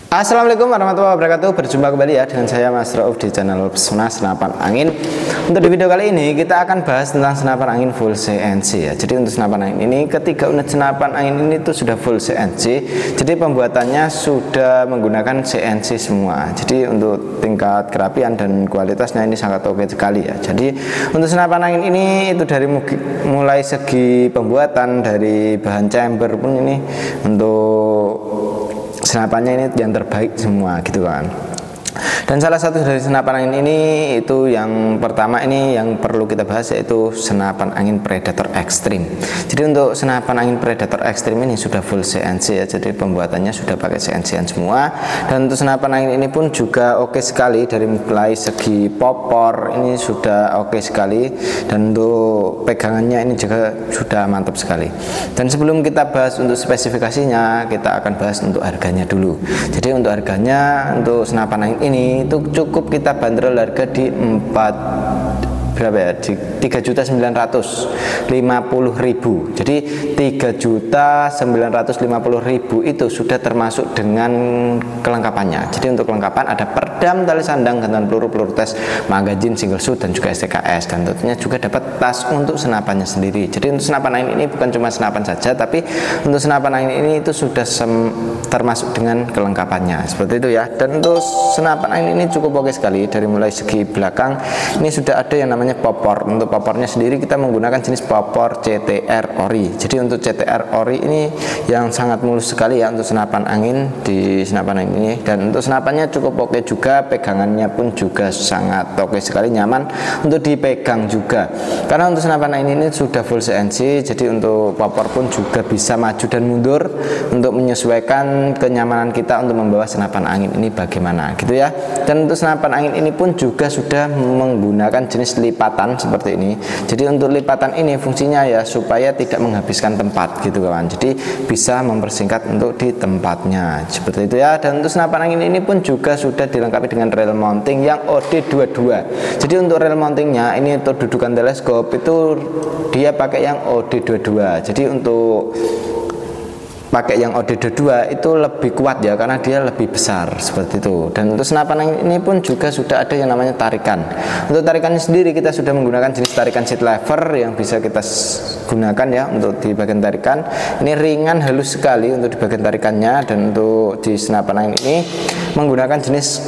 Assalamualaikum warahmatullahi wabarakatuh. Berjumpa kembali ya dengan saya Mas Rauf di channel Pesona Senapan Angin. Untuk di video kali ini kita akan bahas tentang senapan angin full CNC ya. Jadi untuk senapan angin ini, ketiga unit senapan angin ini tuh sudah full CNC. Jadi pembuatannya sudah menggunakan CNC semua. Jadi untuk tingkat kerapian dan kualitasnya ini sangat oke sekali ya. Jadi untuk senapan angin ini itu dari mulai segi pembuatan, dari bahan chamber pun ini untuk senapannya ini yang terbaik semua gitu kan. Dan salah satu dari senapan angin ini itu yang pertama ini yang perlu kita bahas yaitu senapan angin Predator Extreme. Jadi untuk senapan angin Predator Extreme ini sudah full CNC ya. Jadi pembuatannya sudah pakai CNC-an semua. Dan untuk senapan angin ini pun juga oke sekali, dari mulai segi popor ini sudah oke sekali, dan untuk pegangannya ini juga sudah mantap sekali. Dan sebelum kita bahas untuk spesifikasinya, kita akan bahas untuk harganya dulu. Jadi untuk harganya untuk senapan angin ini itu cukup kita bandrol harga di berapa ya, di 3.950.000. Jadi 3.950.000 itu sudah termasuk dengan kelengkapannya. Jadi untuk kelengkapan ada perdam, tali sandang, gantungan peluru tes, magazin single shoot, dan juga STKS, dan tentunya juga dapat tas untuk senapannya sendiri. Jadi untuk senapan angin ini bukan cuma senapan saja, tapi untuk senapan angin ini itu sudah termasuk dengan kelengkapannya seperti itu ya. Dan untuk senapan angin ini cukup oke sekali. Dari mulai segi belakang ini sudah ada yang namanya popor. Untuk popornya sendiri kita menggunakan jenis popor CTR ori. Jadi untuk CTR ori ini yang sangat mulus sekali ya untuk senapan angin di senapan angin ini. Dan untuk senapannya cukup oke juga, pegangannya pun juga sangat oke sekali, nyaman untuk dipegang juga. Karena untuk senapan angin ini sudah full CNC, jadi untuk popor pun juga bisa maju dan mundur untuk menyesuaikan kenyamanan kita untuk membawa senapan angin ini bagaimana gitu ya. Dan untuk senapan angin ini pun juga sudah menggunakan jenis lipatan seperti ini. Jadi untuk lipatan ini fungsinya ya supaya tidak menghabiskan tempat gitu kawan. Jadi bisa mempersingkat untuk di tempatnya seperti itu ya. Dan untuk senapan angin ini pun juga sudah dilengkapi dengan rail mounting yang OD22. Jadi untuk rail mountingnya ini untuk dudukan teleskop itu dia pakai yang OD22. Jadi untuk pakai yang OD22 itu lebih kuat ya, karena dia lebih besar seperti itu. Dan untuk senapan angin ini pun juga sudah ada yang namanya tarikan. Untuk tarikannya sendiri kita sudah menggunakan jenis tarikan seat lever yang bisa kita gunakan ya untuk di bagian tarikan. Ini ringan, halus sekali untuk di bagian tarikannya. Dan untuk di senapan angin ini menggunakan jenis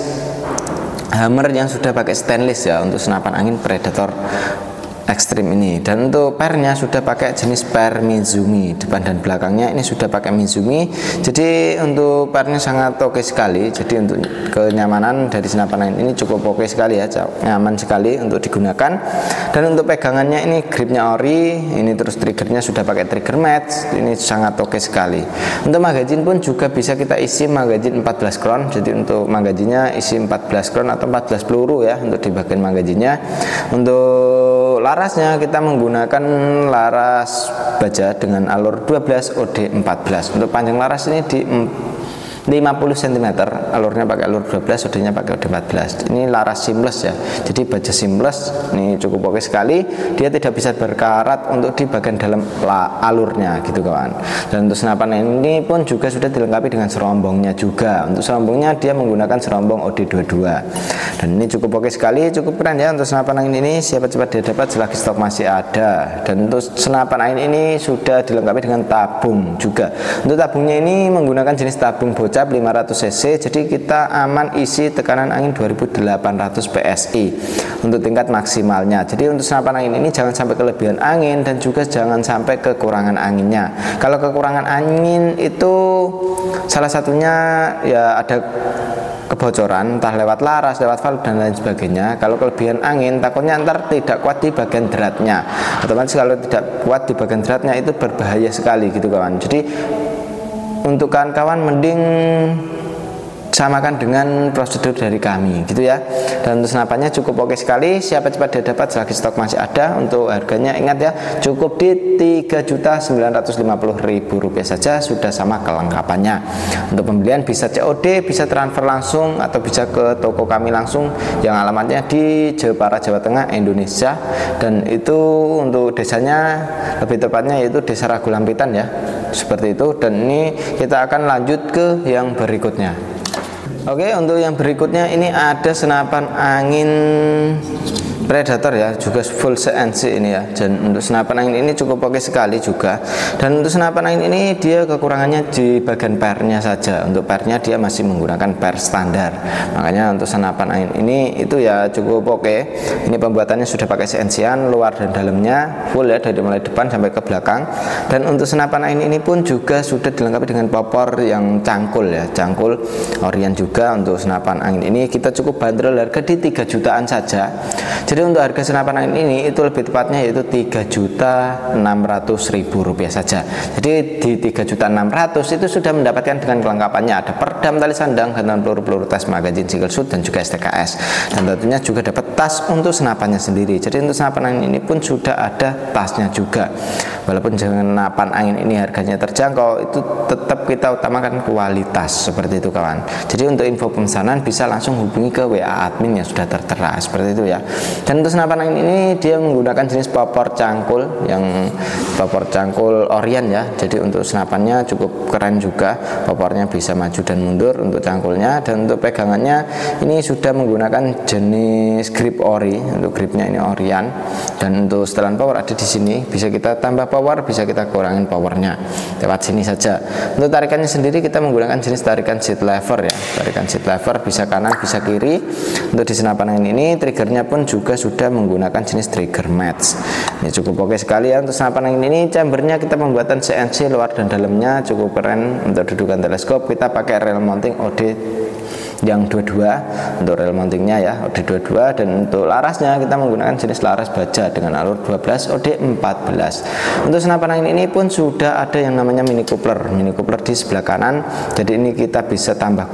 hammer yang sudah pakai stainless ya untuk senapan angin Predator Extreme ini. Dan untuk pernya sudah pakai jenis per Mizumi, depan dan belakangnya ini sudah pakai Mizumi. Jadi untuk pernya sangat oke sekali. Jadi untuk kenyamanan dari senapan angin ini cukup oke sekali ya, nyaman sekali untuk digunakan. Dan untuk pegangannya ini gripnya ori, ini terus triggernya sudah pakai trigger match, ini sangat oke sekali. Untuk magazin pun juga bisa kita isi magazin 14 kron. Jadi untuk magazinnya isi 14 kron atau 14 peluru ya untuk di bagian magazinnya. Untuk larasnya kita menggunakan laras baja dengan alur 12 OD14. Untuk panjang laras ini di 50 cm, alurnya pakai alur 12, OD-nya pakai OD14. Ini laras seamless ya. Jadi baja seamless ini cukup oke sekali. Dia tidak bisa berkarat untuk di bagian dalam alurnya gitu kawan. Dan untuk senapan ini pun juga sudah dilengkapi dengan serombongnya juga. Untuk serombongnya dia menggunakan serombong OD22. Dan ini cukup oke sekali, cukup keren ya untuk senapan angin ini. Siapa cepat dia dapat selagi stok masih ada. Dan untuk senapan angin ini sudah dilengkapi dengan tabung juga. Untuk tabungnya ini menggunakan jenis tabung bocap 500 cc. Jadi kita aman isi tekanan angin 2800 PSI untuk tingkat maksimalnya. Jadi untuk senapan angin ini jangan sampai kelebihan angin dan juga jangan sampai kekurangan anginnya. Kalau kekurangan angin itu salah satunya ya ada kebocoran, entah lewat laras, lewat valve dan lain sebagainya. Kalau kelebihan angin takutnya ntar tidak kuat di bagian dratnya. Otomatis kalau tidak kuat di bagian dratnya itu berbahaya sekali gitu kawan. Jadi untuk kawan-kawan mending samakan dengan prosedur dari kami gitu ya. Dan untuk senapannya cukup oke sekali, siapa cepat dia dapat selagi stok masih ada. Untuk harganya ingat ya, cukup di 3.950.000 rupiah saja sudah sama kelengkapannya. Untuk pembelian bisa COD, bisa transfer langsung, atau bisa ke toko kami langsung yang alamatnya di Jepara, Jawa Tengah, Indonesia. Dan itu untuk desanya lebih tepatnya yaitu Desa Ragulampitan ya, seperti itu. Dan ini kita akan lanjut ke yang berikutnya. Oke, untuk yang berikutnya ini ada senapan angin Predator ya, juga full CNC ini ya. Dan untuk senapan angin ini cukup oke sekali juga. Dan untuk senapan angin ini dia kekurangannya di bagian pernya saja. Untuk pernya dia masih menggunakan per standar. Makanya untuk senapan angin ini itu ya cukup oke. Ini pembuatannya sudah pakai CNC-an, luar dan dalamnya full ya, dari mulai depan sampai ke belakang. Dan untuk senapan angin ini pun juga sudah dilengkapi dengan popor yang cangkul ya, cangkul Orion juga. Untuk senapan angin ini kita cukup bandrol harga di 3 jutaan saja. Jadi untuk harga senapan angin ini itu lebih tepatnya yaitu Rp3.600.000 saja. Jadi di 3.600.000 itu sudah mendapatkan dengan kelengkapannya, ada peredam tali sandang, gantungan peluru tes, magazin single shoot, dan juga STKS. Dan tentunya juga dapat tas untuk senapannya sendiri. Jadi untuk senapan angin ini pun sudah ada tasnya juga. Walaupun senapan angin ini harganya terjangkau, itu tetap kita utamakan kualitas seperti itu kawan. Jadi untuk info pemesanan bisa langsung hubungi ke WA admin yang sudah tertera seperti itu ya. Dan untuk senapan angin ini dia menggunakan jenis popor cangkul, yang popor cangkul Orion ya. Jadi untuk senapannya cukup keren juga, popornya bisa maju dan mundur untuk cangkulnya. Dan untuk pegangannya ini sudah menggunakan jenis grip ori, untuk gripnya ini Orion. Dan untuk setelan power ada di sini, bisa kita tambah power, bisa kita kurangin powernya lewat sini saja. Untuk tarikannya sendiri kita menggunakan jenis tarikan seat lever ya, tarikan seat lever bisa kanan bisa kiri. Untuk di senapan angin ini triggernya pun juga sudah menggunakan jenis trigger match. Ini cukup oke sekali ya. Untuk senapan angin ini chambernya kita pembuatan CNC, luar dan dalamnya cukup keren. Untuk dudukan teleskop kita pakai rail mounting OD yang 22 untuk rail mountingnya ya, OD 22. Dan untuk larasnya kita menggunakan jenis laras baja dengan alur 12 OD 14. Untuk senapan angin ini pun sudah ada yang namanya mini coupler di sebelah kanan. Jadi ini kita bisa tambah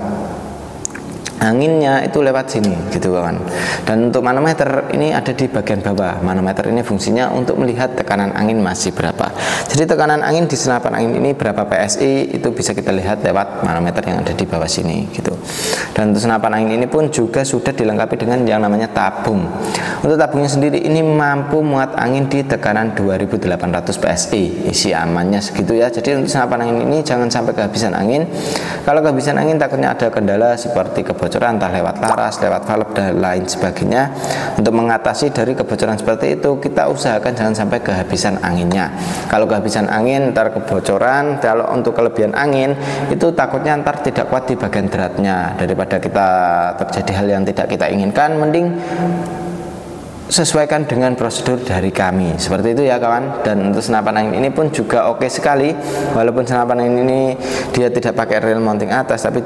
anginnya itu lewat sini gitu kawan. Dan untuk manometer ini ada di bagian bawah. Manometer ini fungsinya untuk melihat tekanan angin masih berapa. Jadi tekanan angin di senapan angin ini berapa PSI itu bisa kita lihat lewat manometer yang ada di bawah sini gitu. Dan untuk senapan angin ini pun juga sudah dilengkapi dengan yang namanya tabung. Untuk tabungnya sendiri ini mampu muat angin di tekanan 2800 PSI. Isi amannya segitu ya. Jadi untuk senapan angin ini jangan sampai kehabisan angin. Kalau kehabisan angin takutnya ada kendala seperti kebocoran entah lewat laras, lewat valve dan lain sebagainya. Untuk mengatasi dari kebocoran seperti itu kita usahakan jangan sampai kehabisan anginnya. Kalau kehabisan angin ntar kebocoran, kalau untuk kelebihan angin itu takutnya ntar tidak kuat di bagian dratnya. Daripada kita terjadi hal yang tidak kita inginkan, mending sesuaikan dengan prosedur dari kami seperti itu ya kawan. Dan untuk senapan angin ini pun juga oke sekali, walaupun senapan angin ini dia tidak pakai rail mounting atas, tapi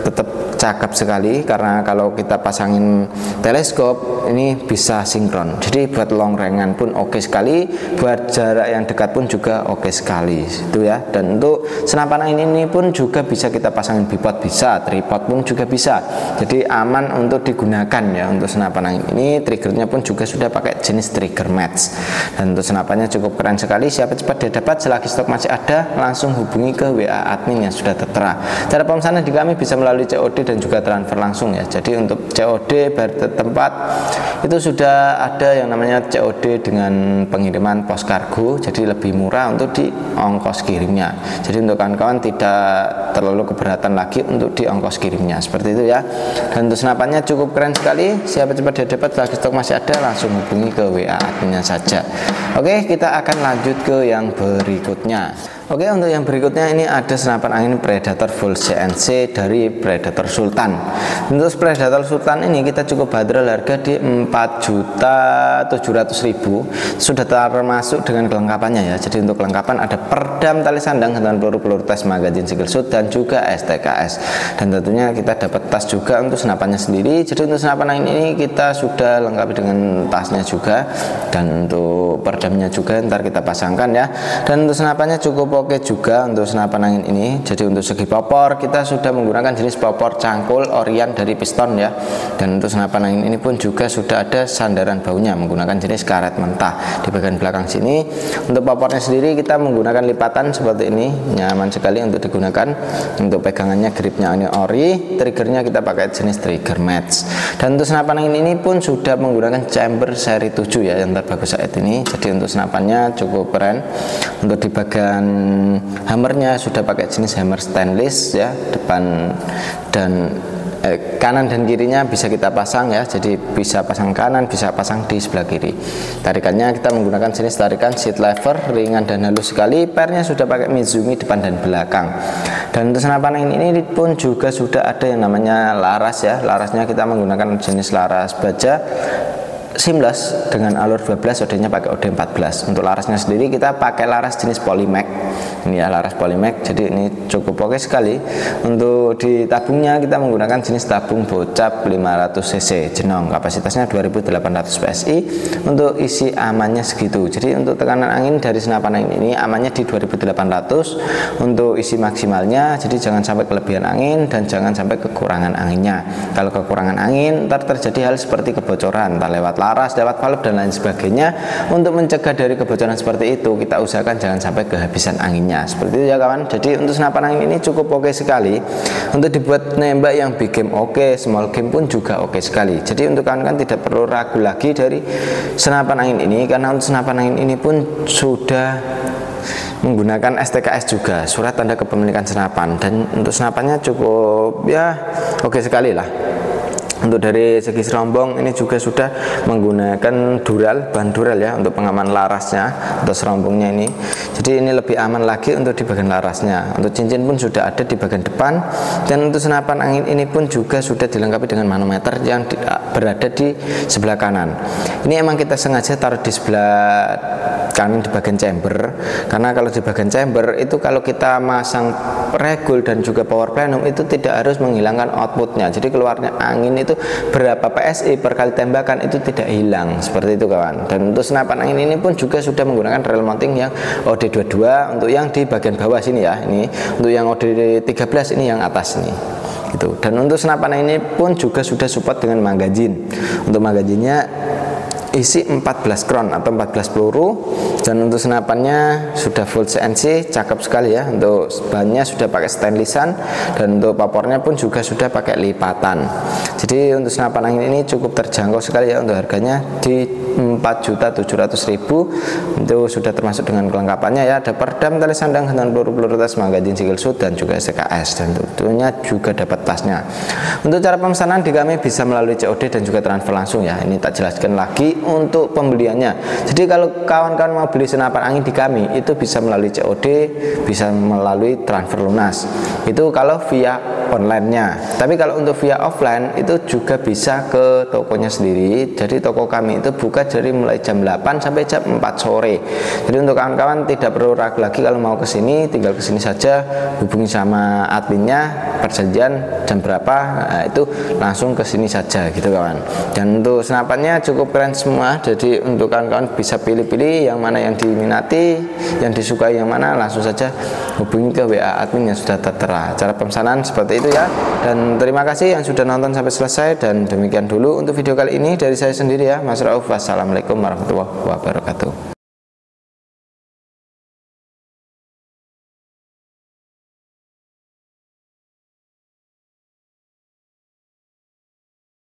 tetap cakep sekali karena kalau kita pasangin teleskop ini bisa sinkron. Jadi buat long range pun oke sekali, buat jarak yang dekat pun juga oke sekali itu ya. Dan untuk senapan angin ini pun juga bisa kita pasangin bipod, bisa tripod pun juga bisa. Jadi aman untuk digunakan ya. Untuk senapan angin ini triggernya pun juga sudah pakai jenis trigger match. Dan untuk senapannya cukup keren sekali, siapa cepat dia dapat. Selagi stok masih ada langsung hubungi ke WA admin yang sudah tertera. Cara pemesanan di kami bisa melalui COD dan juga transfer langsung ya. Jadi untuk COD bayar tempat itu sudah ada yang namanya COD dengan pengiriman pos kargo, jadi lebih murah untuk di ongkos kirimnya. Jadi untuk kawan-kawan tidak terlalu keberatan lagi untuk di ongkos kirimnya seperti itu ya. Dan untuk senapannya cukup keren sekali, siapa cepat dia dapat. Selagi stok masih ada langsung hubungi ke WA adminnya saja. Oke, kita akan lanjut ke yang berikutnya. Oke, untuk yang berikutnya ini ada senapan angin Predator full CNC dari Predator Sultan. Untuk Predator Sultan ini kita cukup bandrol harga di 4.700.000, sudah termasuk dengan kelengkapannya ya. Jadi untuk kelengkapan ada peredam tali sandang, gantungan peluru tes, magazin single shoot, dan juga STKS. Dan tentunya kita dapat tas juga untuk senapannya sendiri. Jadi untuk senapan angin ini kita sudah lengkapi dengan tasnya juga, dan untuk peredamnya juga ntar kita pasangkan ya. Dan untuk senapannya cukup oke juga untuk senapan angin ini. Jadi untuk segi popor kita sudah menggunakan jenis popor cangkul Orion dari piston ya. Dan untuk senapan angin ini pun juga sudah ada sandaran baunya menggunakan jenis karet mentah di bagian belakang sini. Untuk popornya sendiri kita menggunakan lipatan seperti ini, nyaman sekali untuk digunakan. Untuk pegangannya gripnya ini ori, triggernya kita pakai jenis trigger match. Dan untuk senapan angin ini pun sudah menggunakan chamber seri 7 ya, yang terbagus saat ini. Jadi untuk senapannya cukup keren. Untuk di bagian hammernya sudah pakai jenis hammer stainless ya, depan dan kanan dan kirinya bisa kita pasang ya, jadi bisa pasang kanan, bisa pasang di sebelah kiri. Tarikannya kita menggunakan jenis tarikan seat lever, ringan dan halus sekali. Pernya sudah pakai Mizumi depan dan belakang. Dan untuk senapan angin ini pun juga sudah ada yang namanya laras ya. Larasnya kita menggunakan jenis laras baja seamless dengan alur 12, OD-nya pakai OD 14. Untuk larasnya sendiri kita pakai laras jenis Polymac. Ini ya laras Polymac, jadi ini cukup oke sekali. Untuk di tabungnya kita menggunakan jenis tabung bocap 500 cc jenong, kapasitasnya 2800 PSI. Untuk isi amannya segitu. Jadi untuk tekanan angin dari senapan angin ini amannya di 2800. Untuk isi maksimalnya, jadi jangan sampai kelebihan angin dan jangan sampai kekurangan anginnya. Kalau kekurangan angin, ntar terjadi hal seperti kebocoran, entah lewat laras, lewat valve dan lain sebagainya. Untuk mencegah dari kebocoran seperti itu, kita usahakan jangan sampai kehabisan anginnya. Seperti itu ya kawan. Jadi untuk senapan angin ini cukup oke sekali. Untuk dibuat nembak yang big game oke, small game pun juga oke sekali. Jadi untuk kawan-kawan tidak perlu ragu lagi dari senapan angin ini, karena untuk senapan angin ini pun sudah menggunakan STKS juga, surat tanda kepemilikan senapan, dan untuk senapannya cukup ya oke sekali lah. Untuk dari segi serombong ini juga sudah menggunakan dural, bahan dural ya, untuk pengaman larasnya atau serombongnya ini. Jadi ini lebih aman lagi untuk di bagian larasnya. Untuk cincin pun sudah ada di bagian depan, dan untuk senapan angin ini pun juga sudah dilengkapi dengan manometer yang berada di sebelah kanan. Ini emang kita sengaja taruh di sebelah kanan di bagian chamber, karena kalau di bagian chamber itu kalau kita masang regul dan juga power plenum itu tidak harus menghilangkan outputnya. Jadi keluarnya angin itu berapa PSI per kali tembakan itu tidak hilang, seperti itu kawan. Dan untuk senapan angin ini pun juga sudah menggunakan rail mounting yang OD22 untuk yang di bagian bawah sini ya. Ini untuk yang OD13 ini yang atas ini gitu. Dan untuk senapan angin ini pun juga sudah support dengan magazine. Untuk magazinnya isi 14 kron atau 14 peluru, dan untuk senapannya sudah full CNC, cakep sekali ya. Untuk bahannya sudah pakai stainlessan, dan untuk papornya pun juga sudah pakai lipatan. Jadi untuk senapan angin ini cukup terjangkau sekali ya. Untuk harganya di 4.700.000 itu sudah termasuk dengan kelengkapannya ya. Ada peredam tali sandang dengan peluru tas, magazin single shot dan juga STKS, dan tentunya juga dapat tasnya. Untuk cara pemesanan di kami bisa melalui COD dan juga transfer langsung ya. Ini tak jelaskan lagi untuk pembeliannya. Jadi kalau kawan-kawan mau beli senapan angin di kami itu bisa melalui COD, bisa melalui transfer lunas. Itu kalau via online-nya. Tapi kalau untuk via offline itu juga bisa ke tokonya sendiri. Jadi toko kami itu buka dari mulai jam 8 sampai jam 4 sore. Jadi untuk kawan-kawan tidak perlu ragu lagi, kalau mau ke sini tinggal ke sini saja, hubungi sama adminnya, perjanjian jam berapa, nah itu langsung ke sini saja gitu kawan. Dan untuk senapannya cukup keren semua. Jadi untuk kawan-kawan bisa pilih-pilih yang mana yang diminati, yang disukai yang mana, langsung saja hubungi ke WA admin yang sudah tertera. Cara pemesanan seperti itu ya. Dan terima kasih yang sudah nonton sampai selesai, dan demikian dulu untuk video kali ini dari saya sendiri ya, Mas Rauf. Wassalamualaikum warahmatullahi wabarakatuh.